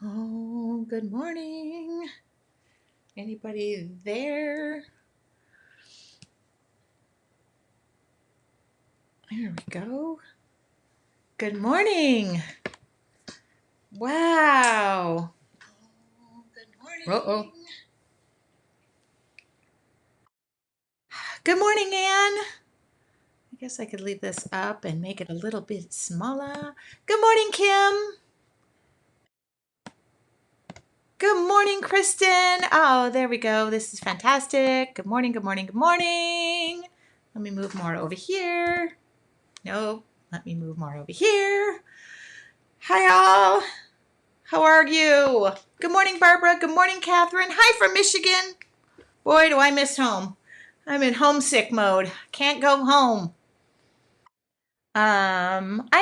Oh, good morning. Anybody there? There we go. Good morning. Wow. Oh, good morning. Uh-oh. Good morning, Anne. I guess I could leave this up and make it a little bit smaller. Good morning, Kim. Good morning, Kristen. Oh, there we go. This is fantastic. Good morning, good morning, good morning. Let me move more over here. No, let me move more over here. Hi, all. How are you? Good morning, Barbara. Good morning, Catherine. Hi from Michigan. Boy, do I miss home. I'm in homesick mode. Can't go home. I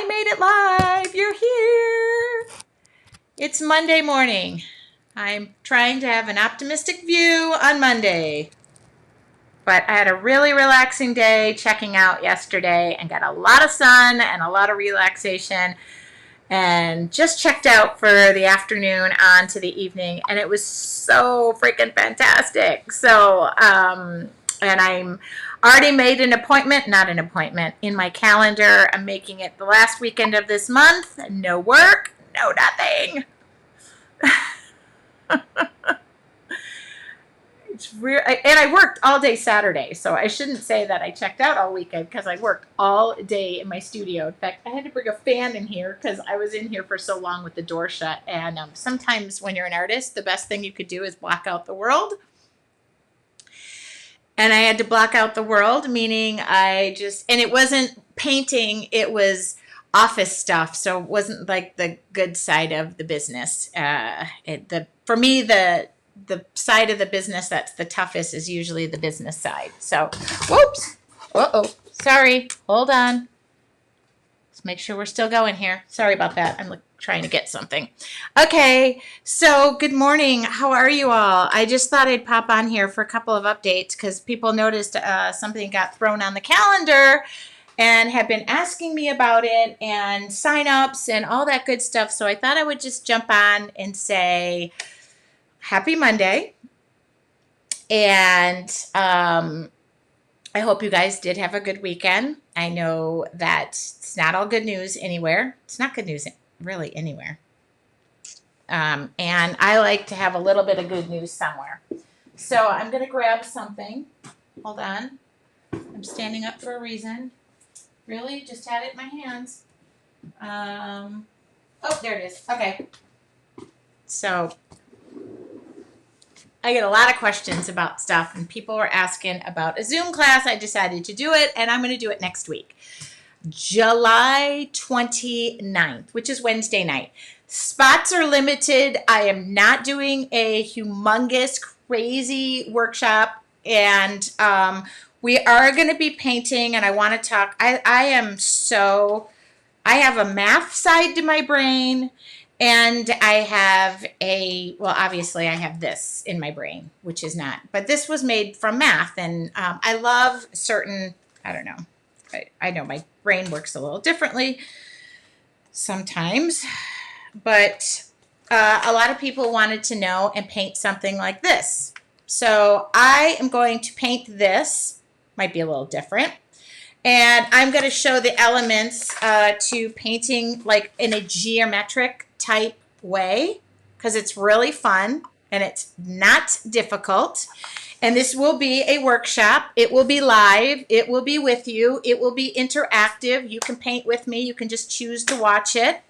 made it live. You're here. It's Monday morning. I'm trying to have an optimistic view on Monday. But I had a really relaxing day checking out yesterday and got a lot of sun and a lot of relaxation. And just checked out for the afternoon on to the evening, and it was so freaking fantastic. And I'm already made an appointment, not an appointment, in my calendar. I'm making it the last weekend of this month. No work, no nothing. It's real, and I worked all day Saturday, so I shouldn't say that I checked out all weekend because I worked all day in my studio. In fact, I had to bring a fan in here because I was in here for so long with the door shut. And sometimes when you're an artist, the best thing you could do is block out the world. And I had to block out the world, meaning and it wasn't painting, it was office stuff. So it wasn't like the good side of the business. For me, the side of the business that's the toughest is usually the business side. So, whoops. Uh-oh. Sorry. Hold on. Let's make sure we're still going here. Sorry about that. I'm trying to get something. Okay. So, good morning. How are you all? I just thought I'd pop on here for a couple of updates because people noticed something got thrown on the calendar and have been asking me about it and sign-ups and all that good stuff. So I thought I would just jump on and say happy Monday. And I hope you guys did have a good weekend. I know that it's not all good news anywhere. It's not good news really anywhere. And I like to have a little bit of good news somewhere. So I'm going to grab something. Hold on. I'm standing up for a reason. Really? Just had it in my hands. Oh, there it is. Okay. So I get a lot of questions about stuff, and people were asking about a Zoom class. I decided to do it, and I'm going to do it next week. July 29th, which is Wednesday night. Spots are limited. I am not doing a humongous, crazy workshop, and we are going to be painting, and I want to talk. I have a math side to my brain, and I have obviously I have this in my brain, which is not, but this was made from math, and I love certain, I don't know. I know my brain works a little differently sometimes, but a lot of people wanted to know and paint something like this. So I am going to paint this, might be a little different. And I'm going to show the elements to painting like in a geometric type way because it's really fun and it's not difficult. And this will be a workshop. It will be live. It will be with you. It will be interactive. You can paint with me. You can just choose to watch it.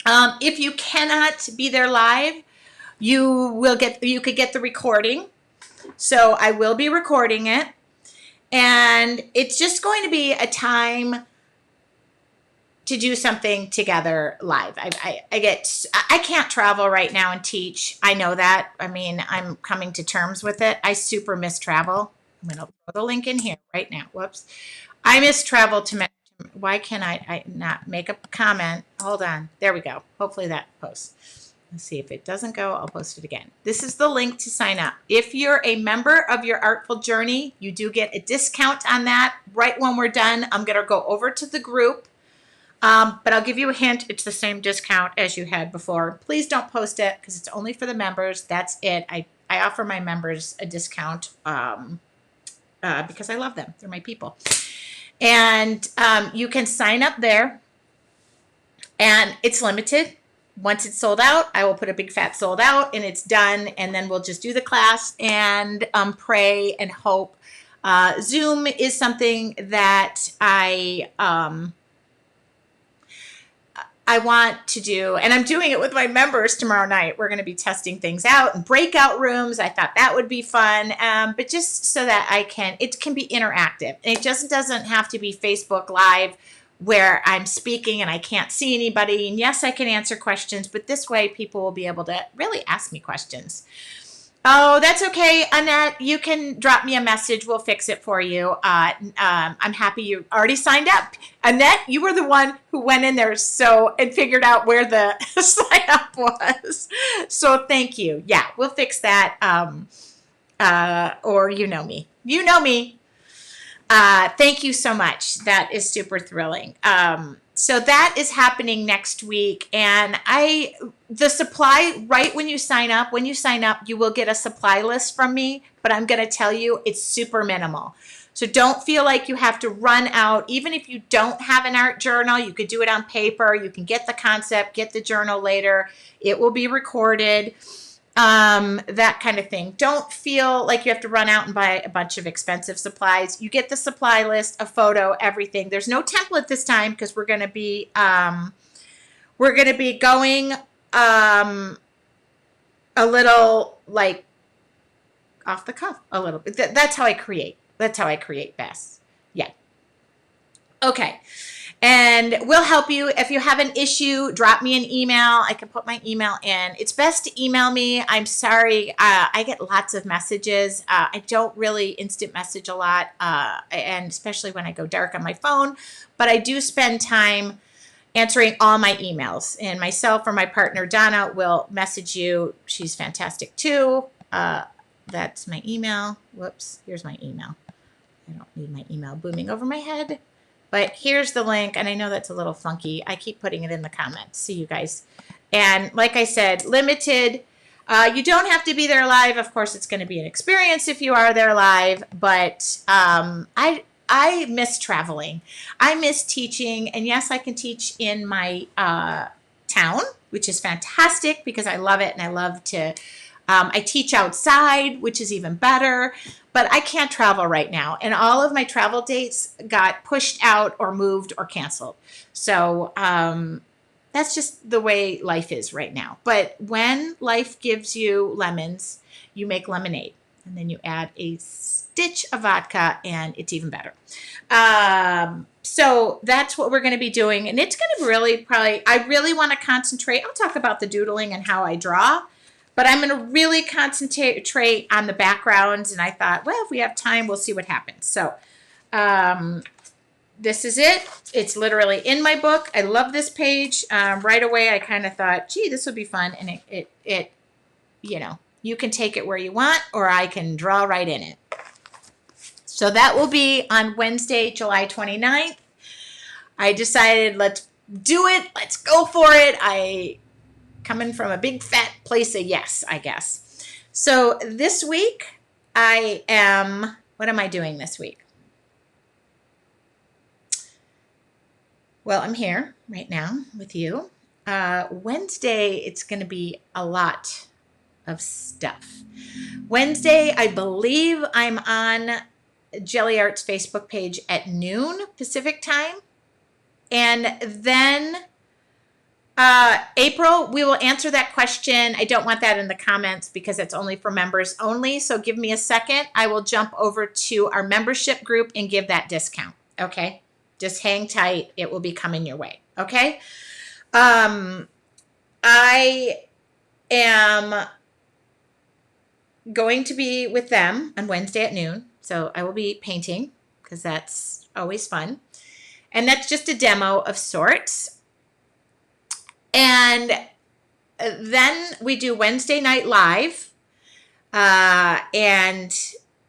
If you cannot be there live, you could get the recording. So I will be recording it. And it's just going to be a time to do something together live. I can't travel right now and teach. I know that. I mean, I'm coming to terms with it. I super miss travel. I'm going to throw the link in here right now. Whoops. I miss travel why can I not make a comment? Hold on. There we go. Hopefully that posts. Let's see if it doesn't go. I'll post it again. This is the link to sign up. If you're a member of Your Artful Journey, you do get a discount on that. Right when we're done, I'm going to go over to the group. But I'll give you a hint. It's the same discount as you had before. Please don't post it because it's only for the members. That's it. I offer my members a discount because I love them. They're my people. And you can sign up there. And it's limited. Once it's sold out, I will put a big fat sold out and it's done. And then we'll just do the class and pray and hope. Zoom is something that I want to do, and I'm doing it with my members tomorrow night. We're going to be testing things out in breakout rooms. I thought that would be fun, but just so that it can be interactive. It just doesn't have to be Facebook Live where I'm speaking and I can't see anybody. And yes, I can answer questions, but this way people will be able to really ask me questions. Oh, that's okay, Annette. You can drop me a message. We'll fix it for you. I'm happy you already signed up. Annette, you were the one who went in there and figured out where the sign up was. So thank you. Yeah, we'll fix that. Or you know me. You know me. Thank you so much. That is super thrilling. So that is happening next week. And the supply, right when you sign up, you will get a supply list from me, but I'm going to tell you it's super minimal. So don't feel like you have to run out. Even if you don't have an art journal, you could do it on paper. You can get the concept, get the journal later. It will be recorded. That kind of thing. Don't feel like you have to run out and buy a bunch of expensive supplies. You get the supply list, a photo, everything. There's no template this time because we're going to be going a little like off the cuff a little bit. That's how I create. That's how I create best. Yeah. Okay. And we'll help you. If you have an issue, drop me an email. I can put my email in. It's best to email me. I'm sorry. I get lots of messages. I don't really instant message a lot, and especially when I go dark on my phone. But I do spend time answering all my emails. And myself or my partner, Donna, will message you. She's fantastic too. That's my email. Whoops. Here's my email. I don't need my email booming over my head. But here's the link, and I know that's a little funky. I keep putting it in the comments. See you guys. And like I said, limited. You don't have to be there live. Of course, it's going to be an experience if you are there live. But I miss traveling. I miss teaching. And yes, I can teach in my town, which is fantastic because I love it. And I love to, I teach outside, which is even better. But I can't travel right now. And all of my travel dates got pushed out or moved or canceled. So that's just the way life is right now. But when life gives you lemons, you make lemonade. And then you add a stitch of vodka and it's even better. So that's what we're going to be doing. And it's going to really I really want to concentrate. I'll talk about the doodling and how I draw. But I'm going to really concentrate on the backgrounds. And I thought, well, if we have time, we'll see what happens. So this is it. It's literally in my book. I love this page. Right away, I kind of thought, gee, this would be fun. And it, you can take it where you want, or I can draw right in it. So that will be on Wednesday, July 29th. I decided, let's do it. Let's go for it. Coming from a big fat place of yes, I guess. So this week what am I doing this week? Well, I'm here right now with you. Wednesday, it's going to be a lot of stuff. Wednesday, I believe I'm on Jelly Art's Facebook page at noon Pacific time. And then April, we will answer that question. I don't want that in the comments because it's only for members only. So give me a second. I will jump over to our membership group and give that discount. Okay. Just hang tight. It will be coming your way. Okay. I am going to be with them on Wednesday at noon. So I will be painting because that's always fun. And that's just a demo of sorts. And then we do Wednesday night live. And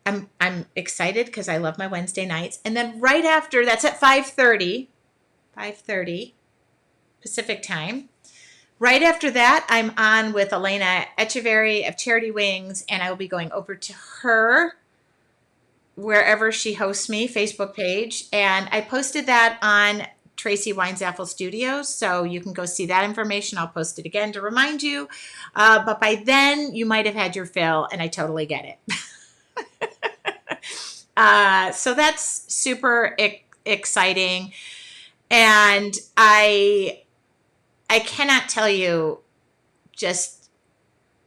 I'm excited because I love my Wednesday nights. And then right after, that's at 5:30. 5:30. Pacific time. Right after that, I'm on with Elena Echeverry of Charity Wings, and I will be going over to her wherever she hosts me, Facebook page. And I posted that on Tracy Weinzapfel Studios, so you can go see that information. I'll post it again to remind you. But by then, you might have had your fill, and I totally get it. So that's super exciting. And I cannot tell you just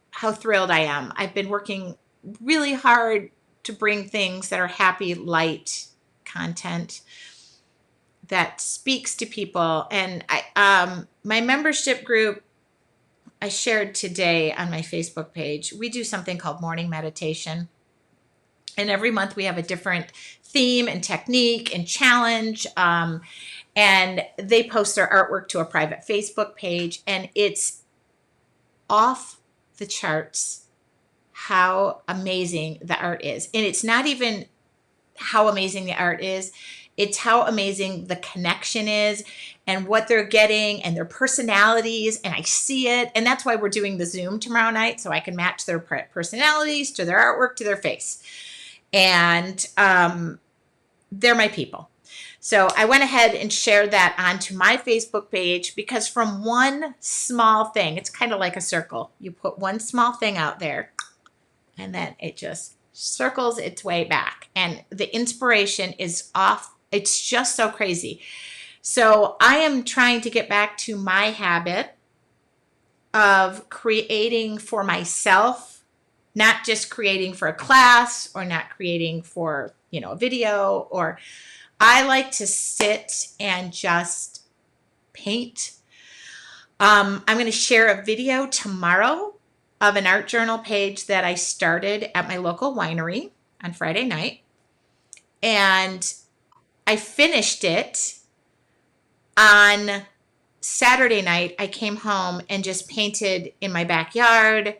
how thrilled I am. I've been working really hard to bring things that are happy, light content that speaks to people. And my membership group, I shared today on my Facebook page, we do something called morning meditation. And every month we have a different theme and technique and challenge. And they post their artwork to a private Facebook page. And it's off the charts how amazing the art is. And it's not even how amazing the art is. It's how amazing the connection is and what they're getting and their personalities. And I see it. And that's why we're doing the Zoom tomorrow night, so I can match their personalities to their artwork to their face. And they're my people. So I went ahead and shared that onto my Facebook page because from one small thing, it's kind of like a circle. You put one small thing out there and then it just circles its way back. And the inspiration is off. It's just so crazy. So I am trying to get back to my habit of creating for myself, not just creating for a class or not creating for, a video, or I like to sit and just paint. I'm going to share a video tomorrow of an art journal page that I started at my local winery on Friday night. And I finished it on Saturday night. I came home and just painted in my backyard.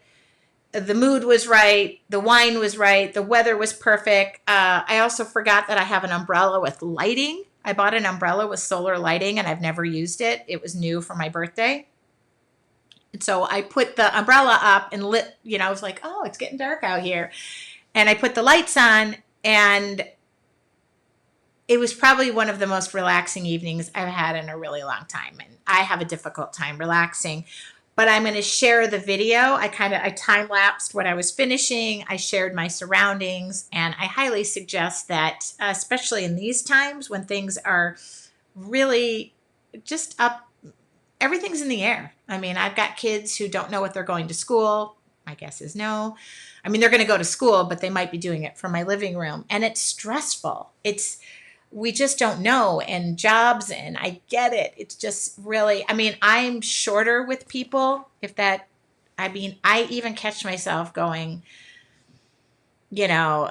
The mood was right. The wine was right. The weather was perfect. I also forgot that I have an umbrella with lighting. I bought an umbrella with solar lighting and I've never used it. It was new for my birthday. And so I put the umbrella up and lit, I was like, oh, it's getting dark out here. And I put the lights on, and it was probably one of the most relaxing evenings I've had in a really long time. And I have a difficult time relaxing. But I'm going to share the video. I time-lapsed what I was finishing. I shared my surroundings. And I highly suggest that, especially in these times when things are really just up, everything's in the air. I mean, I've got kids who don't know what they're going to school. My guess is no. I mean, they're going to go to school, but they might be doing it from my living room. And it's stressful. We just don't know, and jobs, and I get it. It's just really, I'm shorter with people. I even catch myself going, it's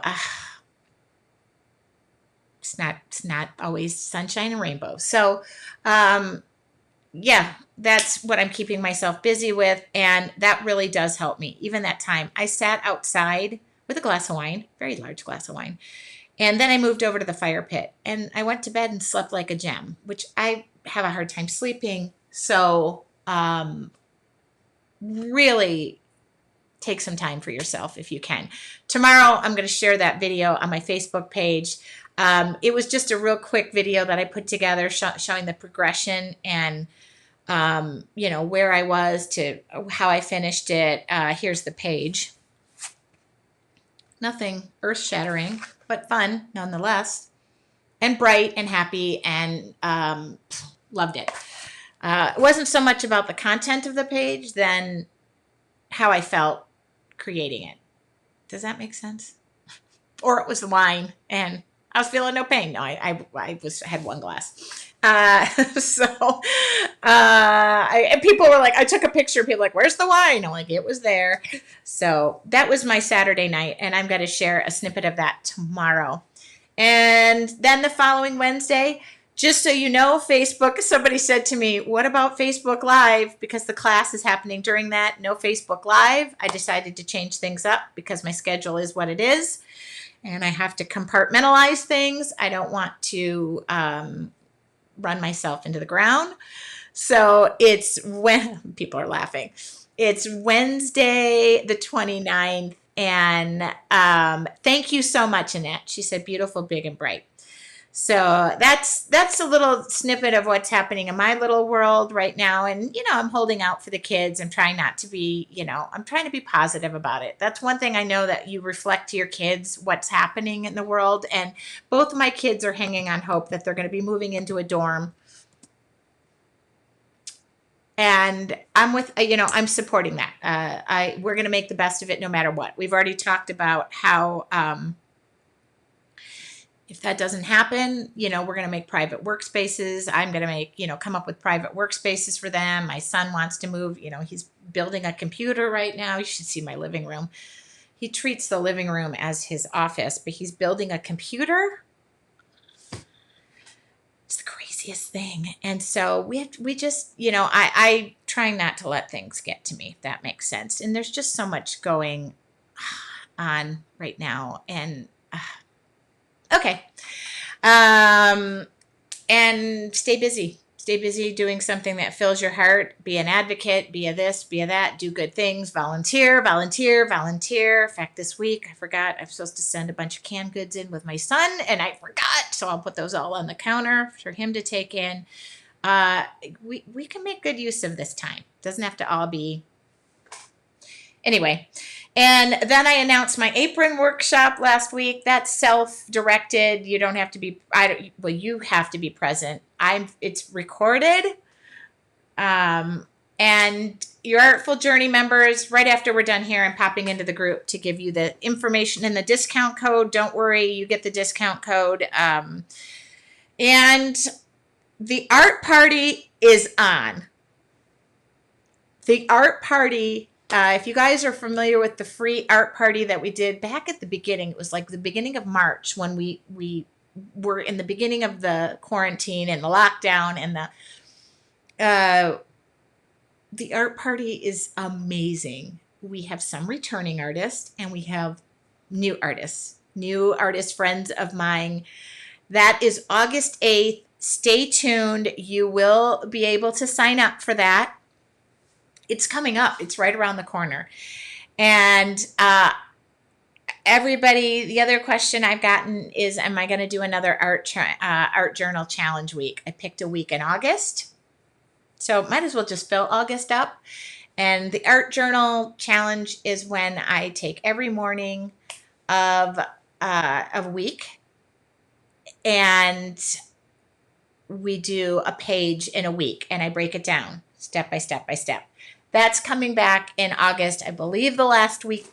not always sunshine and rainbows. So, yeah, that's what I'm keeping myself busy with. And that really does help me. Even that time I sat outside with a glass of wine, very large glass of wine. And then I moved over to the fire pit and I went to bed and slept like a gem, which I have a hard time sleeping. So really take some time for yourself if you can. Tomorrow, I'm going to share that video on my Facebook page. It was just a real quick video that I put together showing the progression and, where I was to how I finished it. Here's the page. Nothing earth-shattering, but fun nonetheless, and bright and happy, and loved it. It wasn't so much about the content of the page than how I felt creating it. Does that make sense? Or it was the wine, and I was feeling no pain. No, I had one glass. And people were like, I took a picture. People were like, where's the wine? I'm like, it was there. So that was my Saturday night, and I'm going to share a snippet of that tomorrow. And then the following Wednesday, just so you know, Facebook, somebody said to me, what about Facebook Live? Because the class is happening during that. No Facebook Live. I decided to change things up because my schedule is what it is. And I have to compartmentalize things. I don't want to run myself into the ground. So it's when people are laughing. It's Wednesday, the 29th. And thank you so much, Annette. She said, beautiful, big, and bright. So that's a little snippet of what's happening in my little world right now. And, I'm holding out for the kids. I'm trying not to be, I'm trying to be positive about it. That's one thing I know, that you reflect to your kids what's happening in the world. And both of my kids are hanging on hope that they're going to be moving into a dorm. And I'm supporting that. We're going to make the best of it no matter what. We've already talked about how, if that doesn't happen, we're going to make private workspaces. I'm going to come up with private workspaces for them. My son wants to move, he's building a computer right now. You should see my living room. He treats the living room as his office, but he's building a computer. It's the craziest thing. And so we just, I trying not to let things get to me, if that makes sense. And there's just so much going on right now. And, okay. And stay busy. Stay busy doing something that fills your heart. Be an advocate, be a this, be a that, do good things, volunteer, volunteer, volunteer. In fact, this week, I forgot, I'm supposed to send a bunch of canned goods in with my son, and I forgot. So I'll put those all on the counter for him to take in. We can make good use of this time. It doesn't have to all be. Anyway. And then I announced my apron workshop last week. That's self-directed. You don't have to be, you have to be present. It's recorded. And your Artful Journey members, right after we're done here, I'm popping into the group to give you the information and the discount code. Don't worry, you get the discount code. And the art party is on. The art party, if you guys are familiar with the free art party that we did back at the beginning, it was like the beginning of March, when we were in the beginning of the quarantine and the lockdown, and the art party is amazing. We have some returning artists, and we have new artists friends of mine. That is August 8th. Stay tuned. You will be able to sign up for that. It's coming up. It's right around the corner. And everybody, the other question I've gotten is, am I going to do another art journal challenge week? I picked a week in August. So might as well just fill August up. And the art journal challenge is when I take every morning of a week, and we do a page in a week, and I break it down step by step by step. That's coming back in August, I believe the last week.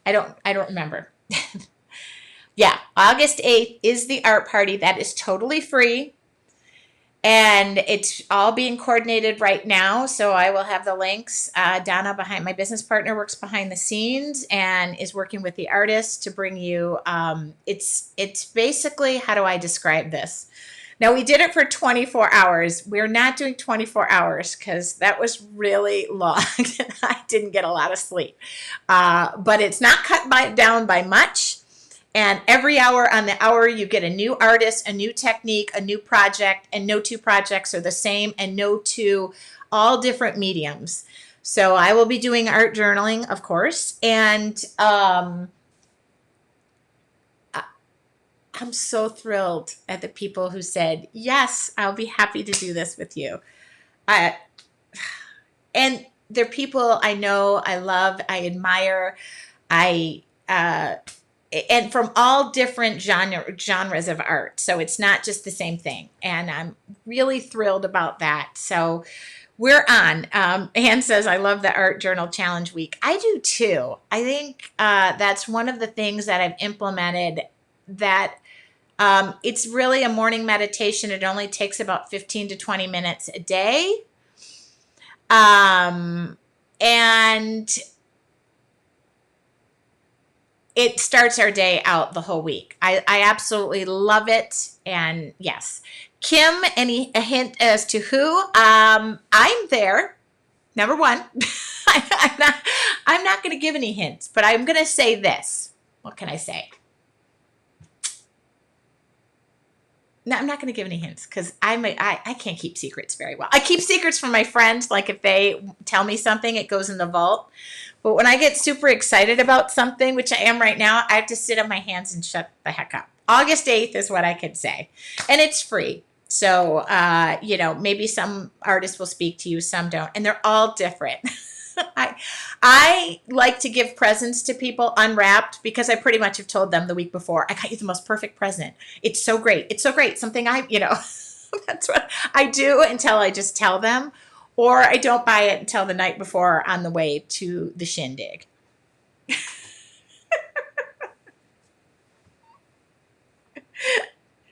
I don't remember. Yeah, August 8th is the art party. That is totally free. And it's all being coordinated right now. So I will have the links. Donna, my business partner, works behind the scenes and is working with the artists to bring you. It's basically, how do I describe this? Now, we did it for 24 hours. We're not doing 24 hours because that was really long. I didn't get a lot of sleep. But it's not cut down by much. And every hour on the hour, you get a new artist, a new technique, a new project, and no two projects are the same, and no two, all different mediums. So I will be doing art journaling, of course. And I'm so thrilled at the people who said, yes, I'll be happy to do this with you. And they're people I know, I love, I admire, and from all different genres of art. So it's not just the same thing. And I'm really thrilled about that. So we're on. Anne says, I love the Art Journal Challenge Week. I do too. I think that's one of the things that I've implemented, that it's really a morning meditation. It only takes about 15 to 20 minutes a day. And it starts our day out the whole week. I absolutely love it. And yes. Kim, a hint as to who? I'm there. Number one. I'm not going to give any hints, but I'm going to say this. What can I say? No, I'm not going to give any hints because I can't keep secrets very well. I keep secrets from my friends. Like if they tell me something, it goes in the vault. But when I get super excited about something, which I am right now, I have to sit on my hands and shut the heck up. August 8th is what I could say. And it's free. So, maybe some artists will speak to you, some don't. And they're all different. I I like to give presents to people unwrapped because I pretty much have told them the week before, I got you the most perfect present. It's so great. It's so great. Something that's what I do until I just tell them, or I don't buy it until the night before on the way to the shindig.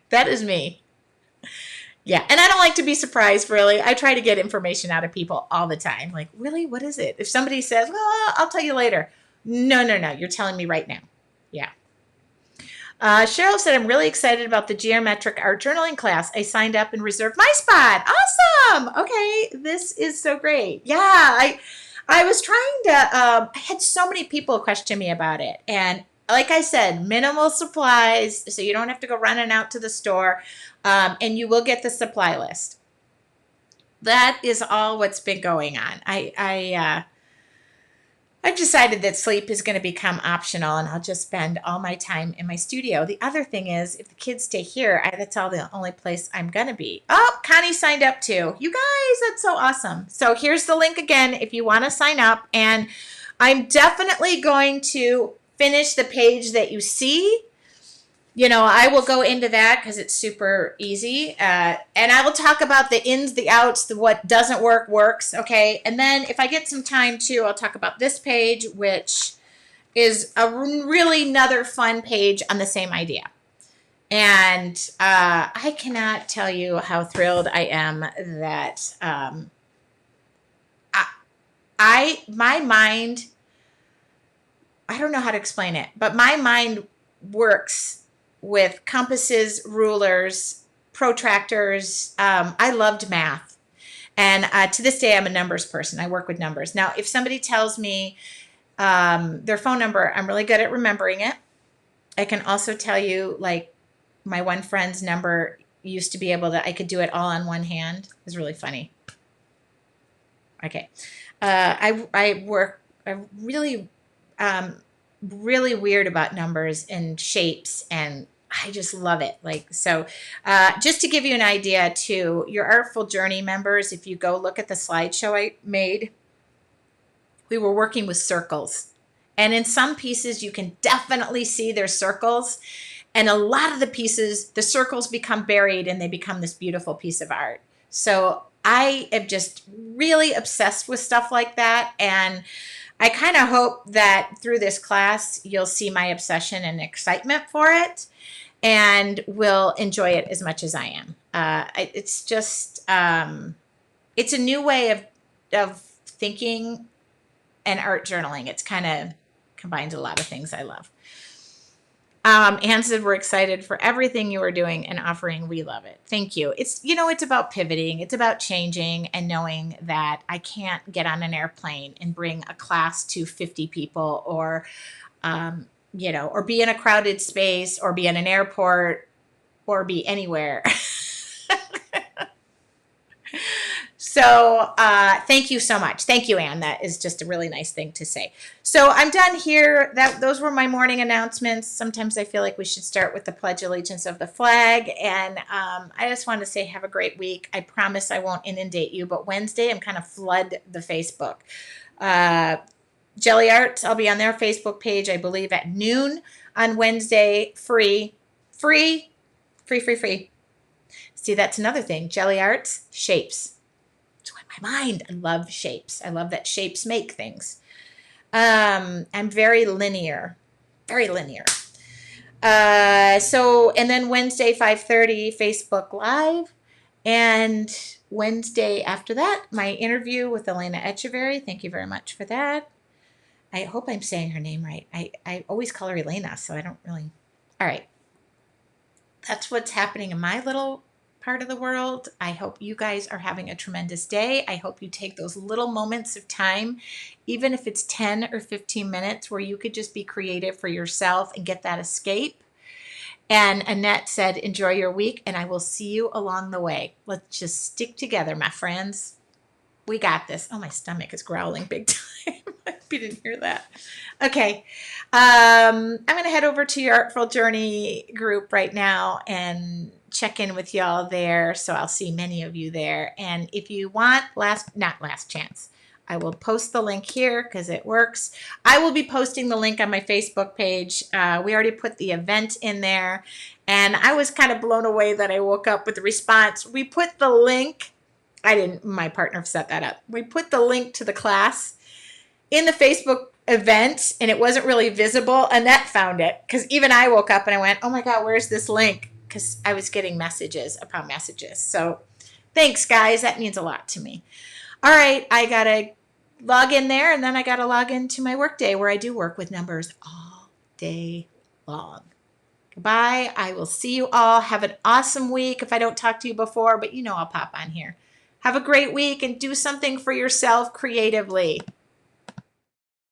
That is me. Yeah, and I don't like to be surprised, really. I try to get information out of people all the time. Like, really? What is it? If somebody says, well, I'll tell you later. No, no, no. You're telling me right now. Yeah. Cheryl said, I'm really excited about the geometric art journaling class. I signed up and reserved my spot. Awesome. Okay. This is so great. Yeah. I was trying to, I had so many people question me about it. And like I said, minimal supplies. So you don't have to go running out to the store. And you will get the supply list. That is all what's been going on. I've decided that sleep is going to become optional and I'll just spend all my time in my studio. The other thing is, if the kids stay here, that's all the only place I'm going to be. Oh, Connie signed up too. You guys, that's so awesome. So here's the link again if you want to sign up. And I'm definitely going to finish the page that you see. I will go into that because it's super easy. And I will talk about the ins, the outs, the what doesn't work, works. Okay. And then if I get some time too, I'll talk about this page, which is a really another fun page on the same idea. And I cannot tell you how thrilled I am that my mind, I don't know how to explain it, but my mind works with compasses, rulers, protractors. I loved math. And to this day, I'm a numbers person. I work with numbers. Now, if somebody tells me their phone number, I'm really good at remembering it. I can also tell you, like, my one friend's number used to be I could do it all on one hand. It was really funny. Okay. I'm really weird about numbers and shapes, and I just love it. Just to give you an idea too, your Artful Journey members, if you go look at the slideshow I made, we were working with circles. And in some pieces, you can definitely see there's circles. And a lot of the pieces, the circles become buried and they become this beautiful piece of art. So I am just really obsessed with stuff like that. And I kind of hope that through this class, you'll see my obsession and excitement for it and will enjoy it as much as I am. It's just, it's a new way of thinking and art journaling. It's kind of combines a lot of things I love. Anne said, we're excited for everything you are doing and offering. We love it. Thank you. It's about pivoting. It's about changing and knowing that I can't get on an airplane and bring a class to 50 people or be in a crowded space or be in an airport or be anywhere. So thank you so much. Thank you, Anne. That is just a really nice thing to say. So I'm done here. Those were my morning announcements. Sometimes I feel like we should start with the Pledge Allegiance of the flag. And I just want to say have a great week. I promise I won't inundate you, but Wednesday I'm kind of flood the Facebook. Jelly Arts, I'll be on their Facebook page, I believe, at noon on Wednesday. Free. See, that's another thing. Jelly Arts, shapes. My mind. I love shapes. I love that shapes make things. I'm very linear. And then Wednesday, 5:30, Facebook Live. And Wednesday after that, my interview with Elena Echeverry. Thank you very much for that. I hope I'm saying her name right. I always call her Elena, so I don't really. All right. That's what's happening in my little part of the world. I hope you guys are having a tremendous day. I hope you take those little moments of time, even if it's 10 or 15 minutes, where you could just be creative for yourself and get that escape. And Annette said, enjoy your week, and I will see you along the way. Let's just stick together, my friends. We got this. Oh, my stomach is growling big time. If you didn't hear that. Okay. I'm going to head over to your Artful Journey group right now and check in with y'all there. So I'll see many of you there. And if you want not last chance, I will post the link here because it works. I will be posting the link on my Facebook page. We already put the event in there. And I was kind of blown away that I woke up with the response. We put the link. My partner set that up. We put the link to the class in the Facebook event and it wasn't really visible. Annette found it because even I woke up and I went, oh my God, where's this link? Because I was getting messages upon messages. So thanks, guys. That means a lot to me. All right, I got to log in there and then I got to log into my workday where I do work with numbers all day long. Goodbye. I will see you all. Have an awesome week if I don't talk to you before, but I'll pop on here. Have a great week and do something for yourself creatively.